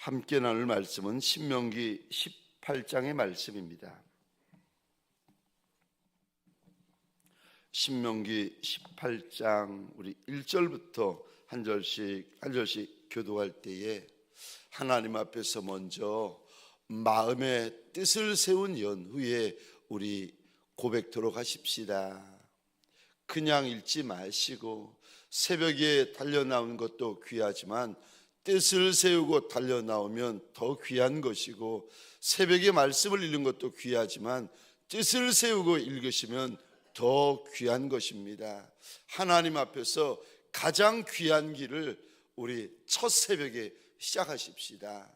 함께 나눌 말씀은 신명기 18장의 말씀입니다. 신명기 18장 우리 1절부터 한 절씩 교독할 때에 하나님 앞에서 먼저 마음의 뜻을 세운 연후에 우리 고백토록 하십시다. 그냥 읽지 마시고 새벽에 달려나온 것도 귀하지만 뜻을 세우고 달려나오면 더 귀한 것이고, 새벽에 말씀을 읽는 것도 귀하지만 뜻을 세우고 읽으시면 더 귀한 것입니다. 하나님 앞에서 가장 귀한 길을 우리 첫 새벽에 시작하십시다.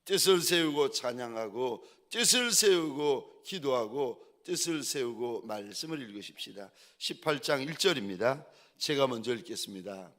뜻을 세우고 찬양하고, 뜻을 세우고 기도하고, 뜻을 세우고 말씀을 읽으십시다. 18장 1절입니다. 제가 먼저 읽겠습니다.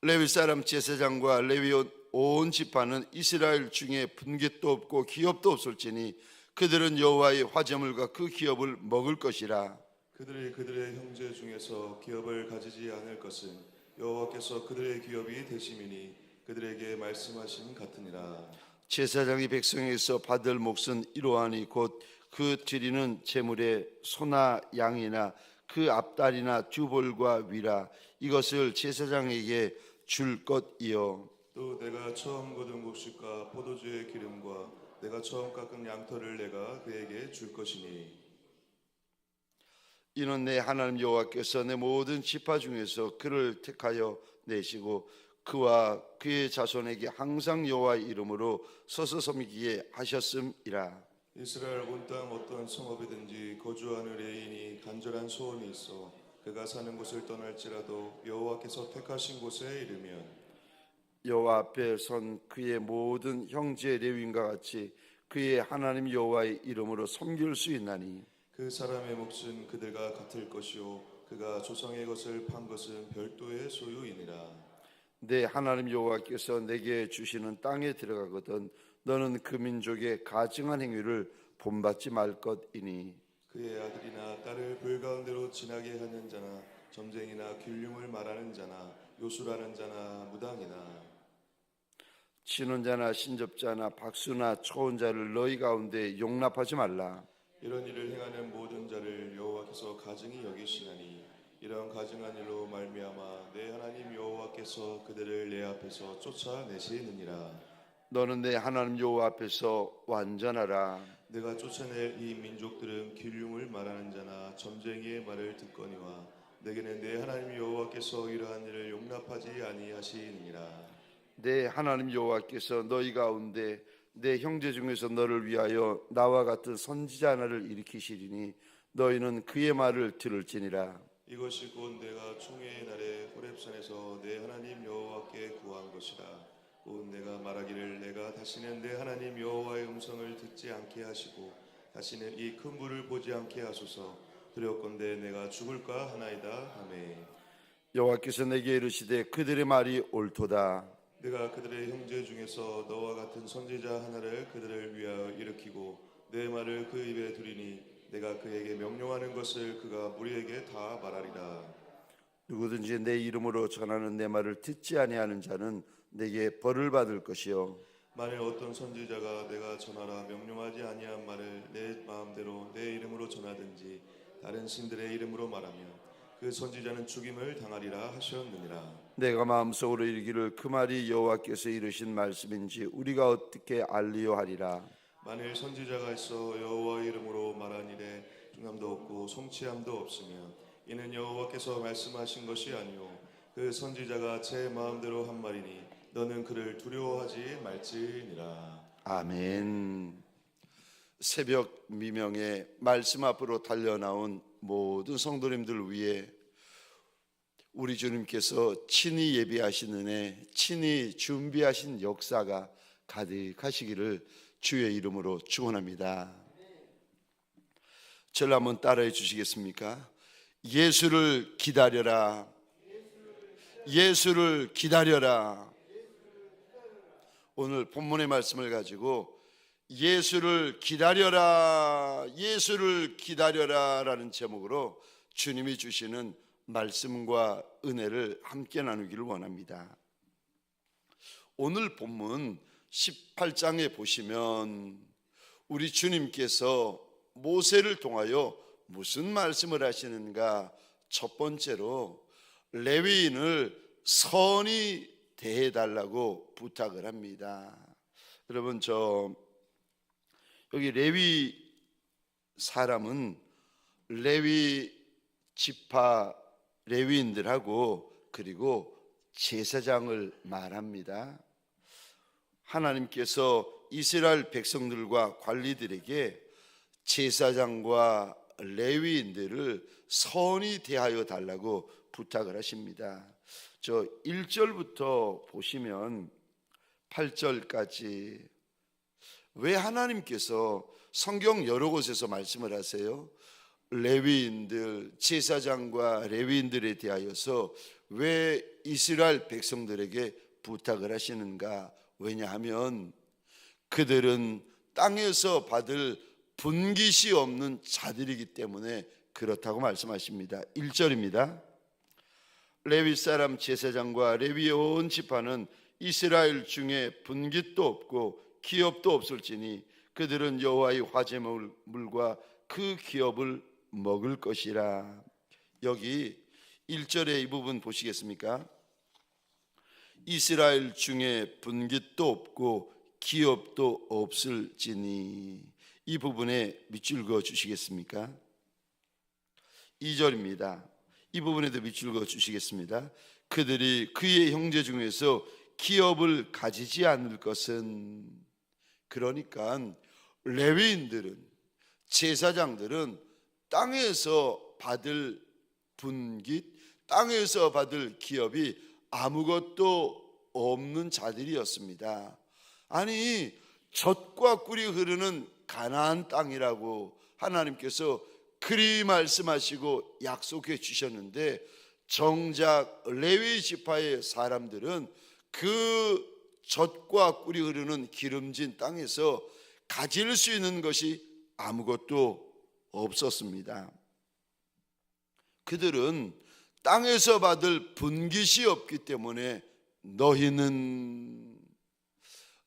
레위 사람 제사장과 레위 온 지파는 이스라엘 중에 분깃도 없고 기업도 없을지니 그들은 여호와의 화제물과 그 기업을 먹을 것이라. 그들의 형제 중에서 기업을 가지지 않을 것은 여호와께서 그들의 기업이 되심이니 그들에게 말씀하신 같으니라. 제사장이 백성에서 받을 몫은 이러하니 곧 그 드리는 제물의 소나 양이나 그 앞다리나 두볼과 위라, 이것을 제사장에게 줄 것이요. 또 내가 처음 거둔 곡식과 포도주의 기름과 내가 처음 깎은 양털을 내가 그에게 줄 것이니, 이는 내 하나님 여호와께서 내 모든 지파 중에서 그를 택하여 내시고 그와 그의 자손에게 항상 여호와의 이름으로 서서 섬기게 하셨음이라. 이스라엘 온 땅 어떤 성읍이든지 거주하는 레인이 간절한 소원이 있어 그가 사는 곳을 떠날지라도 여호와께서 택하신 곳에 이르면 여호와 앞에 선 그의 모든 형제 레위인과 같이 그의 하나님 여호와의 이름으로 섬길 수 있나니, 그 사람의 몫은 그들과 같을 것이요 그가 조상의 것을 판 것은 별도의 소유이니라. 내 하나님 여호와께서 내게 주시는 땅에 들어가거든 너는 그 민족의 가증한 행위를 본받지 말 것이니, 그의 아들이나 딸을 불가운데로 지나게 하는 자나 점쟁이나 길흉을 말하는 자나 요술하는 자나 무당이나 치는 자나 신접자나 박수나 초혼 자를 너희 가운데 용납하지 말라. 이런 일을 행하는 모든 자를 여호와께서 가증히 여기시나니, 이런 가증한 일로 말미암아 내 하나님 여호와께서 그들을 내 앞에서 쫓아내시느니라. 너는 내 하나님 여호와 앞에서 완전하라. 내가 쫓아낼 이 민족들은 길흉을 말하는 자나 점쟁이의 말을 듣거니와 내게는 내 하나님 여호와께서 이러한 일을 용납하지 아니하시느니라. 내 하나님 여호와께서 너희 가운데 내 형제 중에서 너를 위하여 나와 같은 선지자 하나를 일으키시리니 너희는 그의 말을 들을지니라. 이것이 곧 내가 총회의 날에 호렙산에서 내 하나님 여호와께 구한 것이라. 곧 내가 말하기를 내가 다시는 내 하나님 여호와의 음성을 듣지 않게 하시고 다시는 이 큰 불을 보지 않게 하소서. 두렵건대 내가 죽을까 하나이다 하매, 여호와께서 내게 이르시되 그들의 말이 옳도다. 내가 그들의 형제 중에서 너와 같은 선지자 하나를 그들을 위하여 일으키고 내 말을 그 입에 두리니 내가 그에게 명령하는 것을 그가 무리에게 다 말하리라. 누구든지 내 이름으로 전하는 내 말을 듣지 아니하는 자는 내게 벌을 받을 것이요, 만일 어떤 선지자가 내가 전하라 명령하지 아니한 말을 내 마음대로 내 이름으로 전하든지 다른 신들의 이름으로 말하면 그 선지자는 죽임을 당하리라 하셨느니라. 내가 마음속으로 이르기를 그 말이 여호와께서 이르신 말씀인지 우리가 어떻게 알리요 하리라. 만일 선지자가 있어 여호와의 이름으로 말한 일에 중함도 없고 성취함도 없으면 이는 여호와께서 말씀하신 것이 아니요 그 선지자가 제 마음대로 한 말이니 너는 그를 두려워하지 말지니라. 아멘. 새벽 미명에 말씀 앞으로 달려나온 모든 성도님들 위해 우리 주님께서 친히 예비하신 은혜, 친히 준비하신 역사가 가득하시기를 주의 이름으로 축원합니다. 저를 한번 따라해 주시겠습니까? 예수를 기다려라. 예수를 기다려라. 오늘 본문의 말씀을 가지고 예수를 기다려라, 예수를 기다려라 라는 제목으로 주님이 주시는 말씀과 은혜를 함께 나누기를 원합니다. 오늘 본문 18장에 보시면 우리 주님께서 모세를 통하여 무슨 말씀을 하시는가? 첫 번째로 레위인을 선히 대해달라고 부탁을 합니다. 여러분, 여기 레위 사람은 레위 지파 레위인들하고 그리고 제사장을 말합니다. 하나님께서 이스라엘 백성들과 관리들에게 제사장과 레위인들을 선히 대하여 달라고 부탁을 하십니다. 1절부터 보시면 8절까지 왜 하나님께서 성경 여러 곳에서 말씀을 하세요? 레위인들, 제사장과 레위인들에 대하여서 왜 이스라엘 백성들에게 부탁을 하시는가? 왜냐하면 그들은 땅에서 받을 분깃이 없는 자들이기 때문에 그렇다고 말씀하십니다. 1절입니다. 레위 사람 제사장과 레위의 온 지파는 이스라엘 중에 분깃도 없고 기업도 없을지니 그들은 여호와의 화제물과 그 기업을 먹을 것이라. 여기 1절의 이 부분 보시겠습니까? 이스라엘 중에 분깃도 없고 기업도 없을지니, 이 부분에 밑줄 그어 주시겠습니까? 2절입니다. 이 부분에도 밑줄 그어 주시겠습니다. 그들이 그의 형제 중에서 기업을 가지지 않을 것은, 그러니까 레위인들은, 제사장들은 땅에서 받을 분깃, 땅에서 받을 기업이 아무것도 없는 자들이었습니다. 아니, 젖과 꿀이 흐르는 가나안 땅이라고 하나님께서 그리 말씀하시고 약속해 주셨는데, 정작 레위 지파의 사람들은 그 젖과 꿀이 흐르는 기름진 땅에서 가질 수 있는 것이 아무것도 없었습니다. 그들은 땅에서 받을 분깃이 없기 때문에 너희는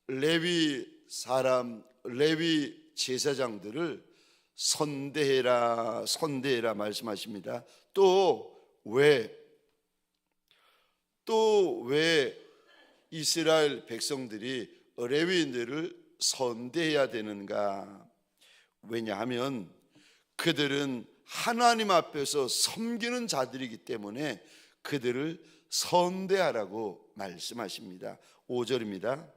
레위 사람, 레위 제사장들을 선대해라, 선대해라 말씀하십니다. 또 왜 이스라엘 백성들이 레위인들을 선대해야 되는가? 왜냐하면 그들은 하나님 앞에서 섬기는 자들이기 때문에 그들을 선대하라고 말씀하십니다. 5절입니다.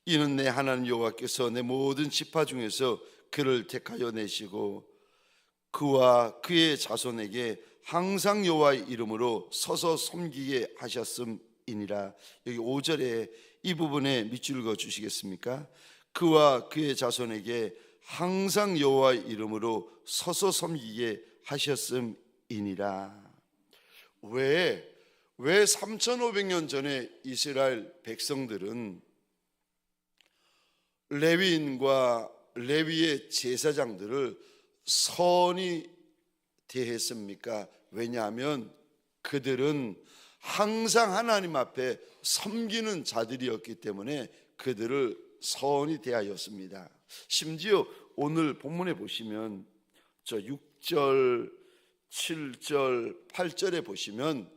이는 내 하나님 여호와께서 내 모든 지파 중에서 그를 택하여 내시고 그와 그의 자손에게 항상 여호와의 이름으로 서서 섬기게 하셨음이니라. 여기 5절에 이 부분에 밑줄 그어 주시겠습니까? 그와 그의 자손에게 항상 여호와의 이름으로 서서 섬기게 하셨음이니라. 왜 3500년 전에 이스라엘 백성들은 레위인과 레위의 제사장들을 선히 대했습니까? 왜냐하면 그들은 항상 하나님 앞에 섬기는 자들이었기 때문에 그들을 선히 대하였습니다. 심지어 오늘 본문에 보시면 6절, 7절, 8절에 보시면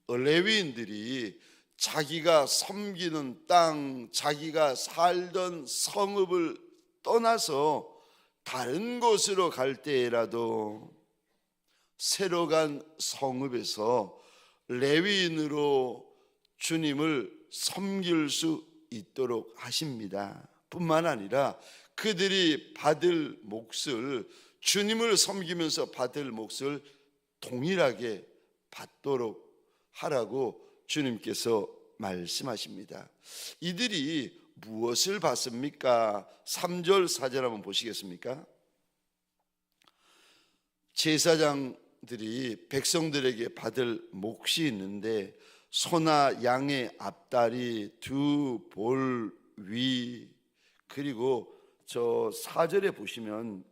레위인들이 자기가 섬기는 땅, 자기가 살던 성읍을 떠나서 다른 곳으로 갈 때라도 새로 간 성읍에서 레위인으로 주님을 섬길 수 있도록 하십니다. 뿐만 아니라 그들이 받을 몫을, 주님을 섬기면서 받을 몫을 동일하게 받도록 하라고 주님께서 말씀하십니다. 이들이 무엇을 받습니까? 3절 4절 한번 보시겠습니까? 제사장들이 백성들에게 받을 몫이 있는데 소나 양의 앞다리, 두 볼 위, 그리고 4절에 보시면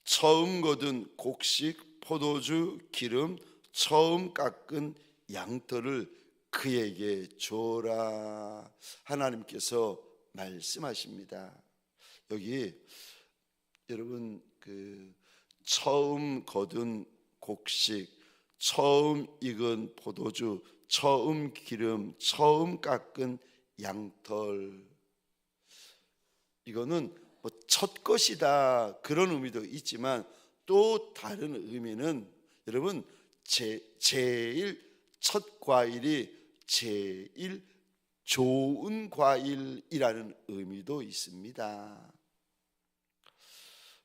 처음 거둔 곡식, 포도주 기름 처음 깎은 양털을 그에게 줘라. 하나님께서 말씀하십니다. 여기 여러분 처음 거둔 곡식, 처음 익은 포도주, 처음 기름, 처음 깎은 양털, 이거는 뭐 첫 것이다 그런 의미도 있지만 또 다른 의미는 여러분 제일 첫 과일이 제일 좋은 과일이라는 의미도 있습니다.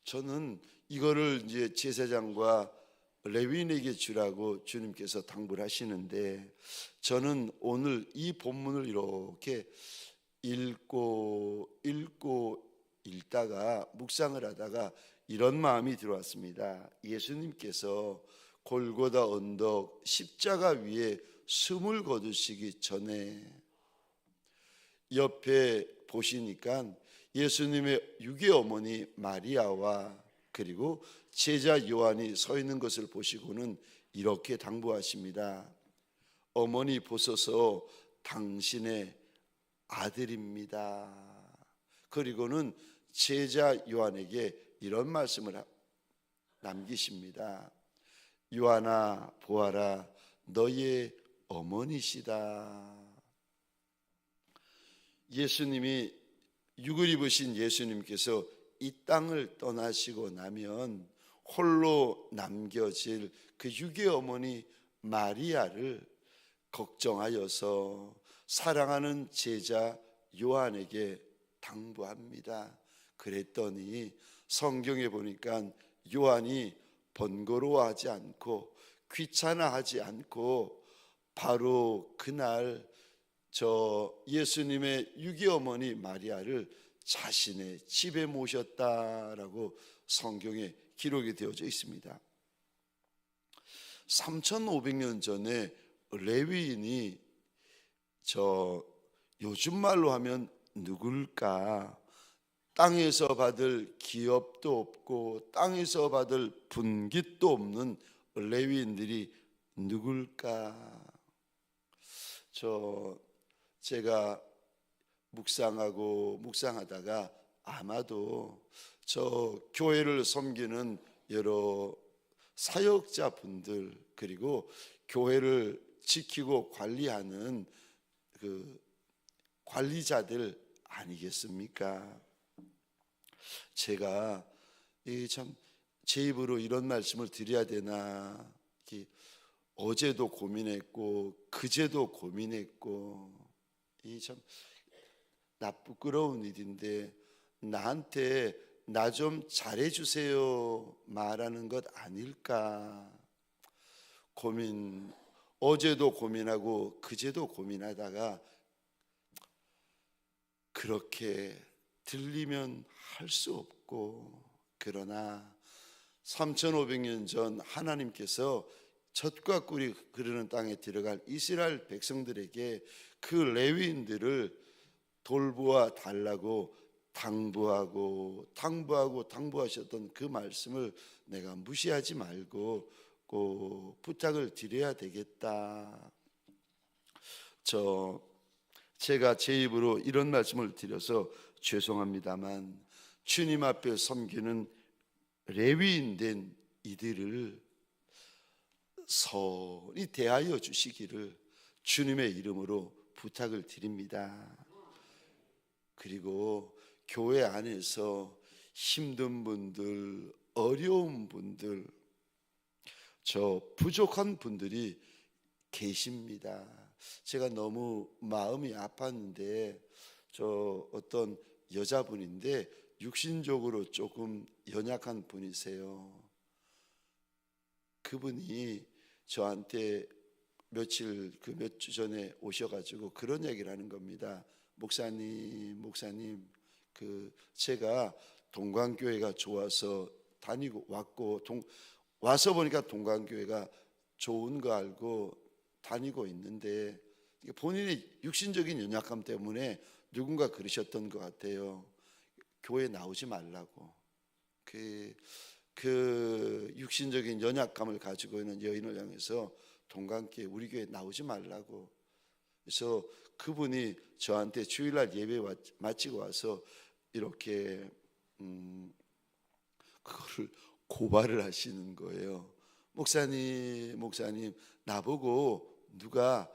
저는 이거를 이제 제사장과 레위인에게 주라고 주님께서 당부를 하시는데, 저는 오늘 이 본문을 이렇게 읽다가 묵상을 하다가 이런 마음이 들어왔습니다. 예수님께서 골고다 언덕 십자가 위에 숨을 거두시기 전에 옆에 보시니까 예수님의 육의 어머니 마리아와 그리고 제자 요한이 서 있는 것을 보시고는 이렇게 당부하십니다. 어머니 보소서 당신의 아들입니다. 그리고는 제자 요한에게 이런 말씀을 남기십니다. 요한아 보아라, 너의 어머니시다. 예수님이 육을 입으신 예수님께서 이 땅을 떠나시고 나면 홀로 남겨질 그 육의 어머니 마리아를 걱정하여서 사랑하는 제자 요한에게 당부합니다. 그랬더니 성경에 보니까 요한이 번거로워하지 않고 귀찮아하지 않고 바로 그날 저 예수님의 육의 어머니 마리아를 자신의 집에 모셨다라고 성경에 기록이 되어져 있습니다. 3,500년 전에 레위인이 요즘 말로 하면 누굴까? 땅에서 받을 기업도 없고 땅에서 받을 분깃도 없는 레위인들이 누굴까? 제가 묵상하다가 아마도 저 교회를 섬기는 여러 사역자분들 그리고 교회를 지키고 관리하는 그 관리자들 아니겠습니까? 제가 참 제 입으로 이런 말씀을 드려야 되나, 어제도 고민했고 그제도 고민했고, 이 참 나 부끄러운 일인데 나한테 나 좀 잘해주세요 말하는 것 아닐까 어제도 고민하고 그제도 고민하다가 그렇게 들리면 할 수 없고, 그러나 3,500년 전 하나님께서 젖과 꿀이 흐르는 땅에 들어갈 이스라엘 백성들에게 그 레위인들을 돌보아 달라고 당부하셨던 그 말씀을 내가 무시하지 말고 꼭 부탁을 드려야 되겠다. 제가 제 입으로 이런 말씀을 드려서 죄송합니다만 주님 앞에 섬기는 레위인 된 이들을 선히 대하여 주시기를 주님의 이름으로 부탁을 드립니다. 그리고 교회 안에서 힘든 분들, 어려운 분들, 부족한 분들이 계십니다. 제가 너무 마음이 아팠는데 어떤 여자분인데 육신적으로 조금 연약한 분이세요. 그분이 저한테 몇 주 전에 오셔가지고 그런 얘기를 하는 겁니다. 목사님, 제가 동광교회가 좋아서 다니고 왔고, 와서 보니까 동광교회가 좋은 거 알고 다니고 있는데 본인의 육신적인 연약함 때문에 누군가 그러셨던 것 같아요. 교회 나오지 말라고. 그 육신적인 연약감을 가지고 있는 여인을 향해서 동관교회 우리 교회 나오지 말라고. 그래서 그분이 저한테 주일날 예배 마치고 와서 이렇게 그거를 고발을 하시는 거예요. 목사님 나보고 누가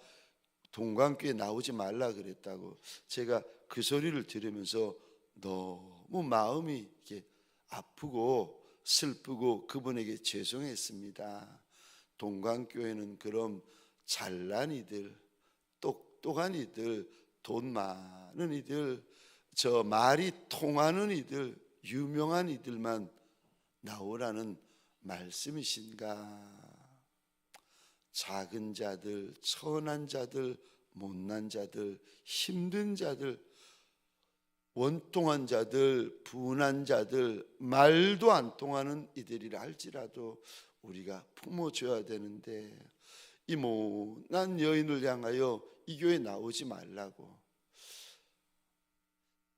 동관교회 나오지 말라 그랬다고. 제가 그 소리를 들으면서 너무 마음이 이렇게 아프고 슬프고 그분에게 죄송했습니다. 동관교회는 그럼 잘난 이들, 똑똑한 이들, 돈 많은 이들, 저 말이 통하는 이들, 유명한 이들만 나오라는 말씀이신가? 작은 자들, 천한 자들, 못난 자들, 힘든 자들, 원통한 자들, 분한 자들, 말도 안 통하는 이들이라 할지라도 우리가 품어줘야 되는데, 이 못난 여인을 향하여 이 교회 나오지 말라고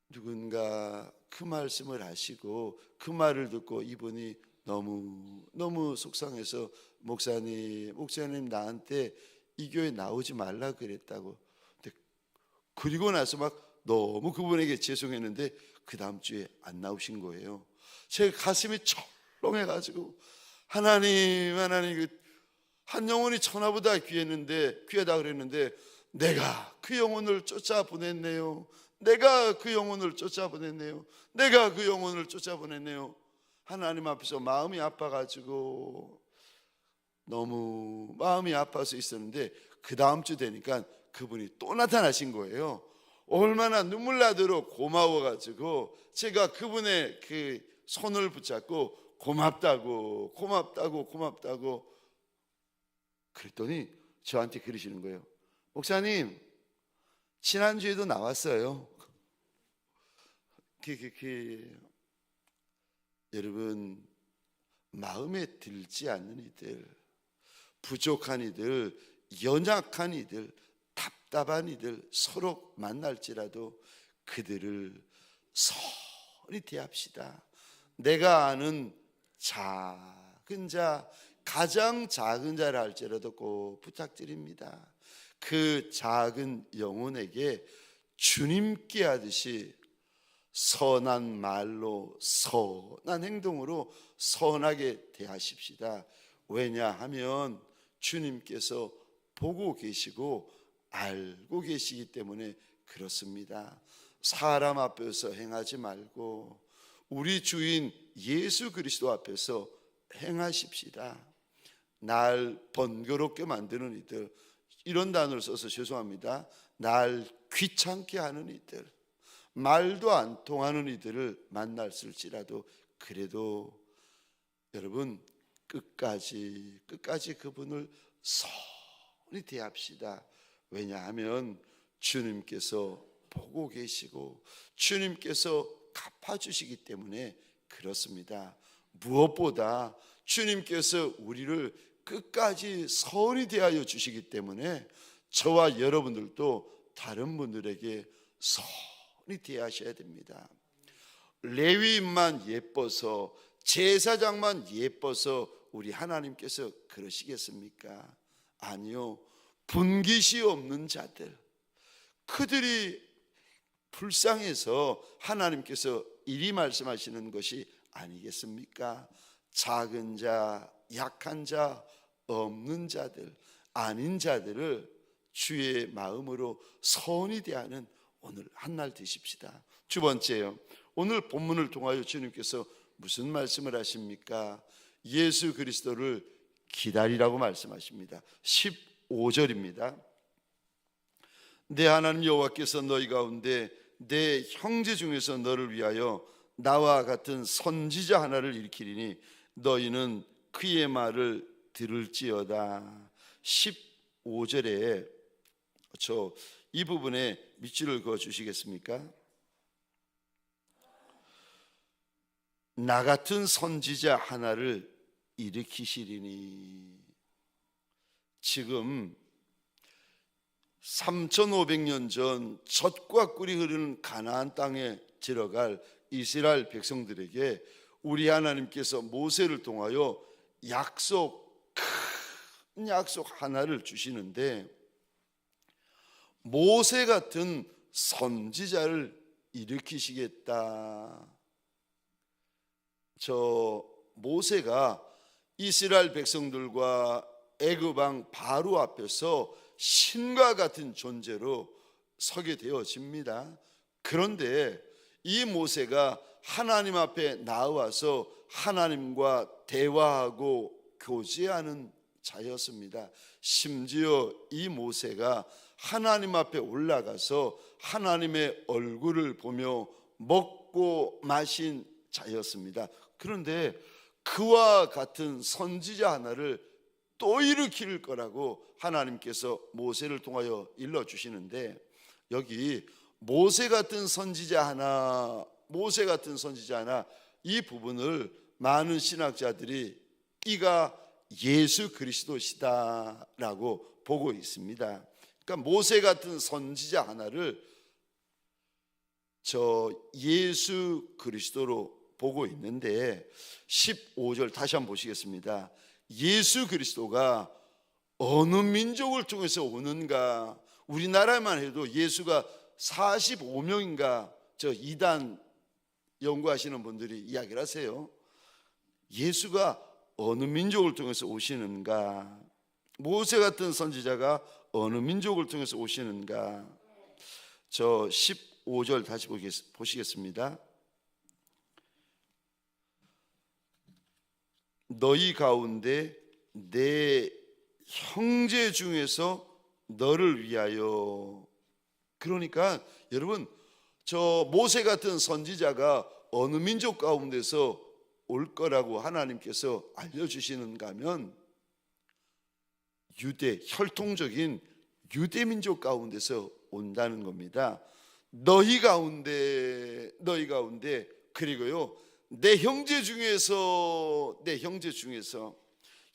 누군가 그 말씀을 하시고, 그 말을 듣고 이분이 너무 속상해서 목사님 나한테 이 교회 나오지 말라 그랬다고. 근데 그리고 나서 막 너무 그분에게 죄송했는데 그 다음 주에 안 나오신 거예요. 제 가슴이 철렁해가지고 하나님 한 영혼이 천하보다 귀하다 그랬는데 내가 그 영혼을 쫓아보냈네요. 내가 그 영혼을 쫓아보냈네요. 하나님 앞에서 마음이 아파가지고 너무 마음이 아파서 있었는데 그 다음 주 되니까 그분이 또 나타나신 거예요. 얼마나 눈물 나도록 고마워가지고 제가 그분의 그 손을 붙잡고 고맙다고 그랬더니 저한테 그러시는 거예요. 목사님 지난주에도 나왔어요. 여러분, 마음에 들지 않는 이들, 부족한 이들, 연약한 이들, 답답한 이들 서로 만날지라도 그들을 선히 대합시다. 내가 아는 작은 자, 가장 작은 자라 할지라도 꼭 부탁드립니다. 그 작은 영혼에게 주님께 하듯이 선한 말로, 선한 행동으로 선하게 대하십시다. 왜냐하면 주님께서 보고 계시고 알고 계시기 때문에 그렇습니다. 사람 앞에서 행하지 말고 우리 주인 예수 그리스도 앞에서 행하십시다. 날 번거롭게 만드는 이들, 이런 단어를 써서 죄송합니다. 날 귀찮게 하는 이들, 말도 안 통하는 이들을 만났을지라도 그래도 여러분 끝까지 그분을 선히 대합시다. 왜냐하면 주님께서 보고 계시고 주님께서 갚아주시기 때문에 그렇습니다. 무엇보다 주님께서 우리를 끝까지 선히 대하여 주시기 때문에 저와 여러분들도 다른 분들에게 선히 대하셔야 됩니다. 레위인만 예뻐서, 제사장만 예뻐서 우리 하나님께서 그러시겠습니까? 아니요. 분깃이 없는 자들, 그들이 불쌍해서 하나님께서 이리 말씀하시는 것이 아니겠습니까? 작은 자, 약한 자, 없는 자들, 아닌 자들을 주의 마음으로 선히 대하는 오늘 한날 되십시다. 두 번째요, 오늘 본문을 통하여 주님께서 무슨 말씀을 하십니까? 예수 그리스도를 기다리라고 말씀하십니다. 15절입니다. 내 하나님 여호와께서 너희 가운데 내 형제 중에서 너를 위하여 나와 같은 선지자 하나를 일으키리니 너희는 그의 말을 들을지어다. 15절에 이 부분에 밑줄을 그어 주시겠습니까? 나 같은 선지자 하나를 일으키시리니. 지금 3500년 전 젖과 꿀이 흐르는 가나안 땅에 들어갈 이스라엘 백성들에게 우리 하나님께서 모세를 통하여 큰 약속 하나를 주시는데, 모세 같은 선지자를 일으키시겠다. 저 모세가 이스라엘 백성들과 애굽 왕 바로 앞에서 신과 같은 존재로 서게 되어집니다. 그런데 이 모세가 하나님 앞에 나와서 하나님과 대화하고 교제하는 자였습니다. 심지어 이 모세가 하나님 앞에 올라가서 하나님의 얼굴을 보며 먹고 마신 자였습니다. 그런데 그와 같은 선지자 하나를 또 일으킬 거라고 하나님께서 모세를 통하여 일러주시는데, 여기 모세 같은 선지자 하나 이 부분을 많은 신학자들이 이가 예수 그리스도시다라고 보고 있습니다. 그러니까 모세 같은 선지자 하나를 예수 그리스도로 보고 있는데, 15절 다시 한번 보시겠습니다. 예수 그리스도가 어느 민족을 통해서 오는가? 우리나라만 해도 예수가 45명인가 이단 연구하시는 분들이 이야기를 하세요. 예수가 어느 민족을 통해서 오시는가? 모세 같은 선지자가 어느 민족을 통해서 오시는가? 15절 다시 보시겠습니다. 너희 가운데 내 형제 중에서 너를 위하여. 그러니까 여러분, 모세 같은 선지자가 어느 민족 가운데서 올 거라고 하나님께서 알려주시는가 하면 혈통적인 유대 민족 가운데서 온다는 겁니다. 너희 가운데 그리고요 내 형제 중에서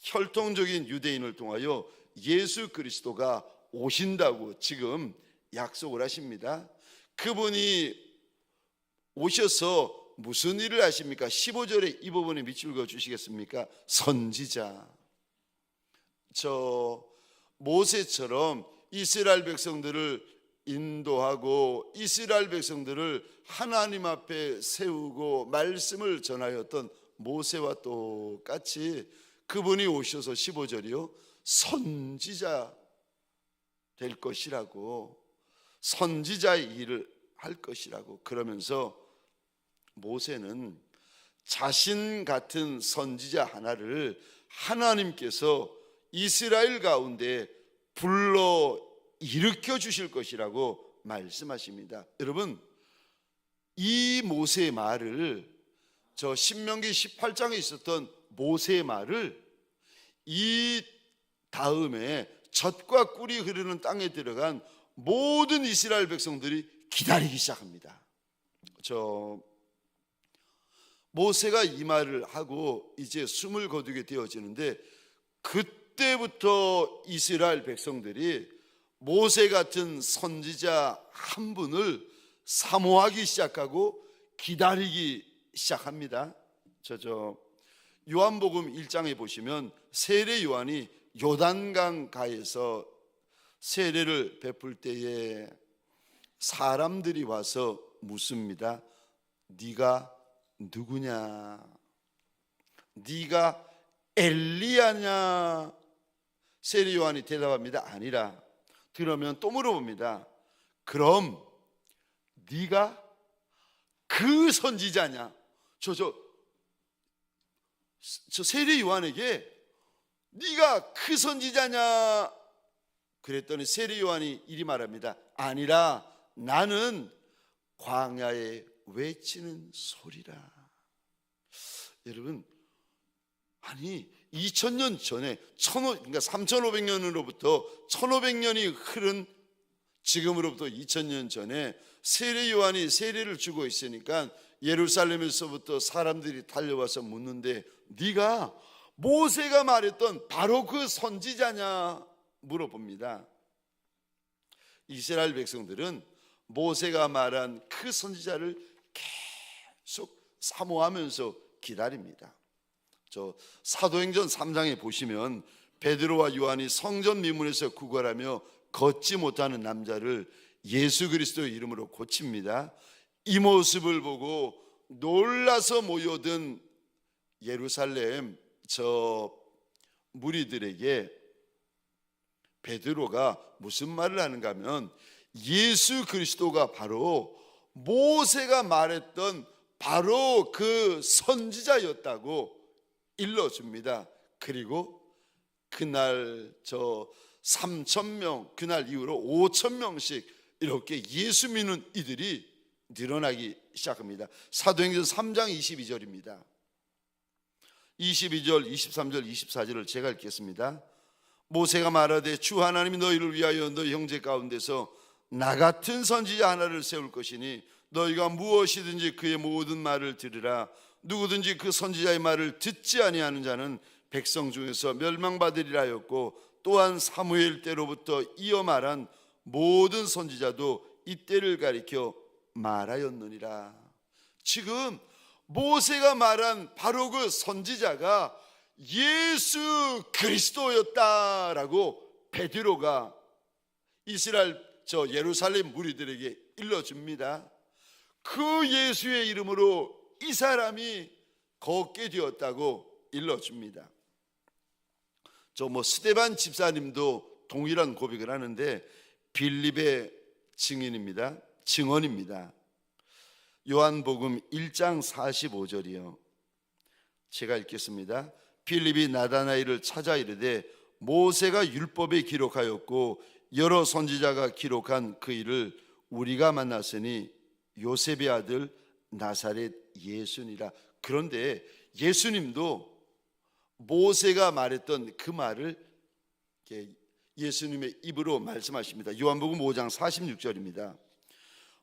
혈통적인 유대인을 통하여 예수 그리스도가 오신다고 지금 약속을 하십니다. 그분이 오셔서 무슨 일을 하십니까? 15절에 이 부분에 밑줄 그어 주시겠습니까? 선지자. 모세처럼 이스라엘 백성들을 인도하고 이스라엘 백성들을 하나님 앞에 세우고 말씀을 전하였던 모세와 똑같이 그분이 오셔서 15절이요 선지자 될 것이라고, 선지자의 일을 할 것이라고. 그러면서 모세는 자신 같은 선지자 하나를 하나님께서 이스라엘 가운데 불러 일으켜 주실 것이라고 말씀하십니다. 여러분, 이 모세의 말을 신명기 18장에 있었던 모세의 말을 이 다음에 젖과 꿀이 흐르는 땅에 들어간 모든 이스라엘 백성들이 기다리기 시작합니다. 모세가 이 말을 하고 이제 숨을 거두게 되어지는데, 그때부터 이스라엘 백성들이 모세 같은 선지자 한 분을 사모하기 시작하고 기다리기 시작합니다. 요한복음 1장에 보시면 세례 요한이 요단강 가에서 세례를 베풀 때에 사람들이 와서 묻습니다. 네가 누구냐? 네가 엘리야냐? 세례 요한이 대답합니다. 아니라. 그러면 또 물어봅니다. 그럼 네가 그 선지자냐? 세례 요한에게 네가 그 선지자냐? 그랬더니 세례 요한이 이리 말합니다. 아니라 나는 광야에 외치는 소리라. 여러분, 아니 2000년 전에 그러니까 3500년으로부터 1500년이 흐른 지금으로부터 2000년 전에 세례 요한이 세례를 주고 있으니까 예루살렘에서부터 사람들이 달려와서 묻는데, 네가 모세가 말했던 바로 그 선지자냐 물어봅니다. 이스라엘 백성들은 모세가 말한 그 선지자를 계속 사모하면서 기다립니다. 저 사도행전 3장에 보시면 베드로와 요한이 성전 미문에서 구걸하며 걷지 못하는 남자를 예수 그리스도의 이름으로 고칩니다. 이 모습을 보고 놀라서 모여든 예루살렘 저 무리들에게 베드로가 무슨 말을 하는가 하면 예수 그리스도가 바로 모세가 말했던 바로 그 선지자였다고 일러줍니다. 그리고 그날 저 3,000명, 그날 이후로 5,000명씩 이렇게 예수 믿는 이들이 늘어나기 시작합니다. 사도행전 3장 22절입니다. 22절, 23절, 24절을 제가 읽겠습니다. 모세가 말하되 주 하나님이 너희를 위하여 너희 형제 가운데서 나 같은 선지자 하나를 세울 것이니 너희가 무엇이든지 그의 모든 말을 들으라. 누구든지 그 선지자의 말을 듣지 아니하는 자는 백성 중에서 멸망받으리라 하였고, 또한 사무엘 때로부터 이어 말한 모든 선지자도 이때를 가리켜 말하였느니라. 지금 모세가 말한 바로 그 선지자가 예수 그리스도였다라고 베드로가 이스라엘 저 예루살렘 무리들에게 일러줍니다. 그 예수의 이름으로 이 사람이 걷게 되었다고 일러줍니다. 저 스데반 집사님도 동일한 고백을 하는데 빌립의 증언입니다. 요한복음 1장 45절이요. 제가 읽겠습니다. 빌립이 나다나엘을 찾아 이르되 모세가 율법에 기록하였고 여러 선지자가 기록한 그 일을 우리가 만났으니 요셉의 아들 나사렛 예수니라. 그런데 예수님도 모세가 말했던 그 말을 예수님의 입으로 말씀하십니다. 요한복음 5장 46절입니다.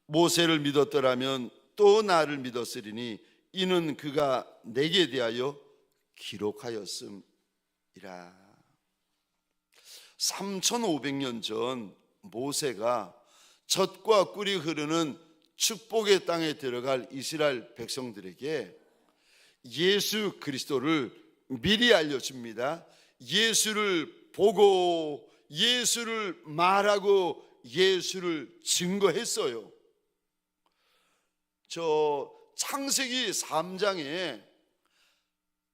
모세를 믿었더라면 또 나를 믿었으리니 이는 그가 내게 대하여 기록하였음이라. 3,500년 전 모세가 젖과 꿀이 흐르는 축복의 땅에 들어갈 이스라엘 백성들에게 예수 그리스도를 미리 알려줍니다. 예수를 보고 예수를 말하고 예수를 증거했어요. 저 창세기 3장에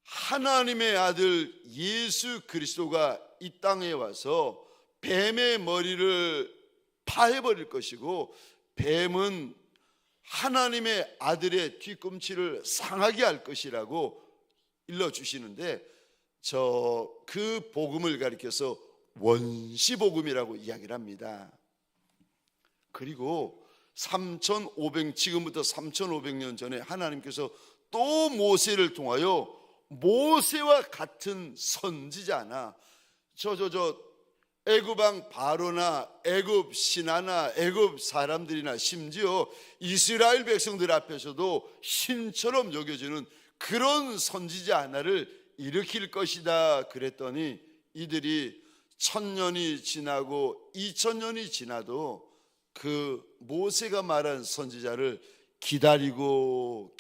하나님의 아들 예수 그리스도가 이 땅에 와서 뱀의 머리를 파해버릴 것이고 뱀은 하나님의 아들의 뒤꿈치를 상하게 할 것이라고 일러주시는데 그 복음을 가리켜서 원시복음이라고 이야기를 합니다. 그리고 지금부터 3,500년 전에 하나님께서 또 모세를 통하여 모세와 같은 선지자나 애굽 왕 바로나 애굽 신하나 애굽 사람들이나 심지어 이스라엘 백성들 앞에서도 신처럼 여겨지는 그런 선지자 하나를 일으킬 것이다 그랬더니 이들이 1,000년이 지나고 2,000년이 지나도 그 모세가 말한 선지자를 기다리고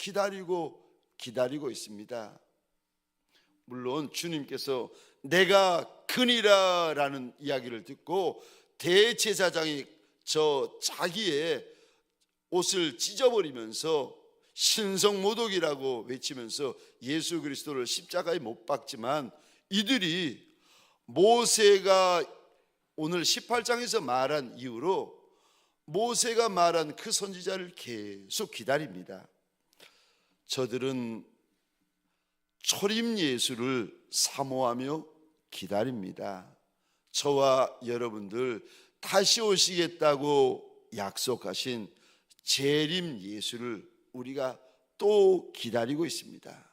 있습니다. 물론 주님께서 내가 크니라 라는 이야기를 듣고 대제사장이 자기의 옷을 찢어버리면서 신성모독이라고 외치면서 예수 그리스도를 십자가에 못 박지만 이들이 모세가 오늘 18장에서 말한 이후로 모세가 말한 그 선지자를 계속 기다립니다. 저들은 초림 예수를 사모하며 기다립니다. 저와 여러분들 다시 오시겠다고 약속하신 재림 예수를 우리가 또 기다리고 있습니다.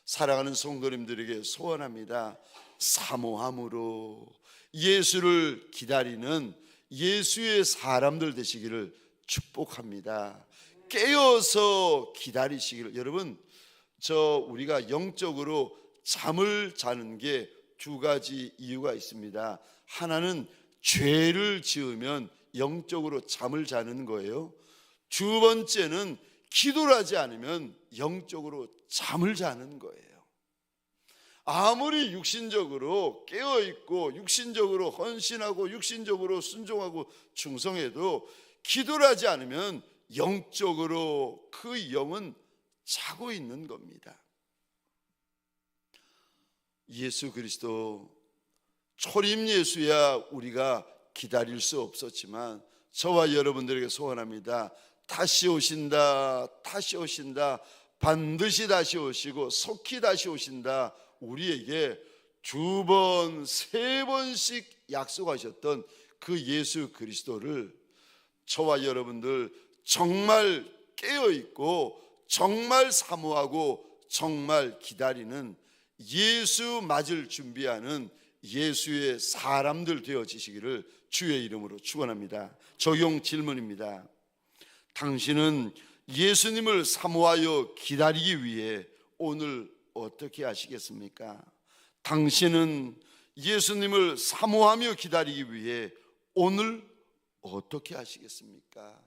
사랑하는 성도님들에게 소원합니다. 사모함으로 예수를 기다리는 예수의 사람들 되시기를 축복합니다. 깨어서 기다리시기를. 여러분 우리가 영적으로 잠을 자는 게 두 가지 이유가 있습니다. 하나는 죄를 지으면 영적으로 잠을 자는 거예요. 두 번째는 기도를 하지 않으면 영적으로 잠을 자는 거예요. 아무리 육신적으로 깨어있고 육신적으로 헌신하고 육신적으로 순종하고 충성해도 기도를 하지 않으면 영적으로 그 영은 자고 있는 겁니다. 예수 그리스도 초림 예수야 우리가 기다릴 수 없었지만 저와 여러분들에게 소원합니다. 다시 오신다, 다시 오신다, 반드시 다시 오시고 속히 다시 오신다. 우리에게 2번, 3번씩 약속하셨던 그 예수 그리스도를 저와 여러분들 정말 깨어있고 정말 사모하고 정말 기다리는 예수 맞을 준비하는 예수의 사람들 되어지시기를 주의 이름으로 축원합니다. 적용 질문입니다. 당신은 예수님을 사모하여 기다리기 위해 오늘 어떻게 하시겠습니까? 당신은 예수님을 사모하며 기다리기 위해 오늘 어떻게 하시겠습니까?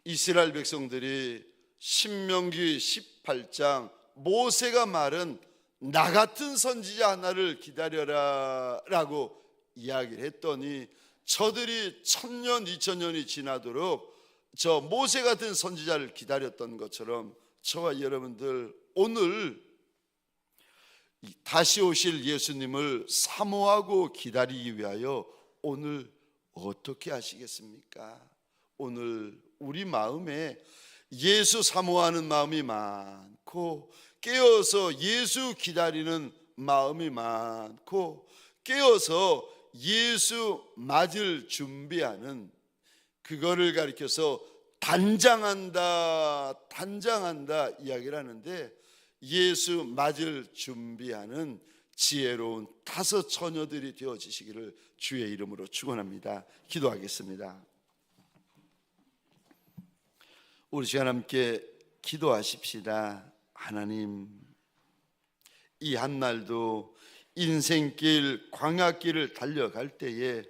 이스라엘 백성들이 신명기 18장 모세가 말은 나 같은 선지자 하나를 기다려라 라고 이야기를 했더니 저들이 1000년 2000년이 지나도록 저 모세 같은 선지자를 기다렸던 것처럼 저와 여러분들 오늘 다시 오실 예수님을 사모하고 기다리기 위하여 오늘 어떻게 하시겠습니까? 오늘 우리 마음에 예수 사모하는 마음이 많고 깨어서 예수 기다리는 마음이 많고 깨어서 예수 맞을 준비하는 그거를 가리켜서 단장한다 이야기를 하는데 예수 맞을 준비하는 지혜로운 5 처녀들이 되어지시기를 주의 이름으로 축원합니다. 기도하겠습니다. 우리 시간 함께 기도하십시다. 하나님, 이 한날도 인생길 광야길을 달려갈 때에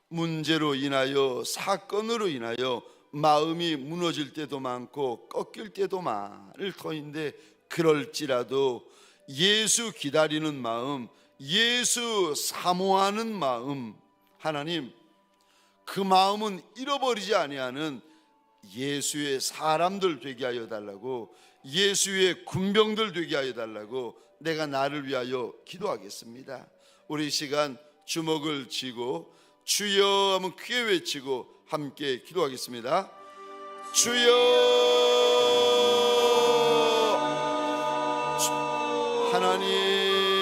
문제로 인하여 사건으로 인하여 마음이 무너질 때도 많고 꺾일 때도 많을 터인데 그럴지라도 예수 기다리는 마음, 예수 사모하는 마음, 하나님 그 마음은 잃어버리지 아니하는 예수의 사람들 되게 하여 달라고, 예수의 군병들 되게 하여 달라고 내가 나를 위하여 기도하겠습니다. 우리 이 시간 주먹을 쥐고 주여 하면 크게 외치고 함께 기도하겠습니다. 주여, 하나님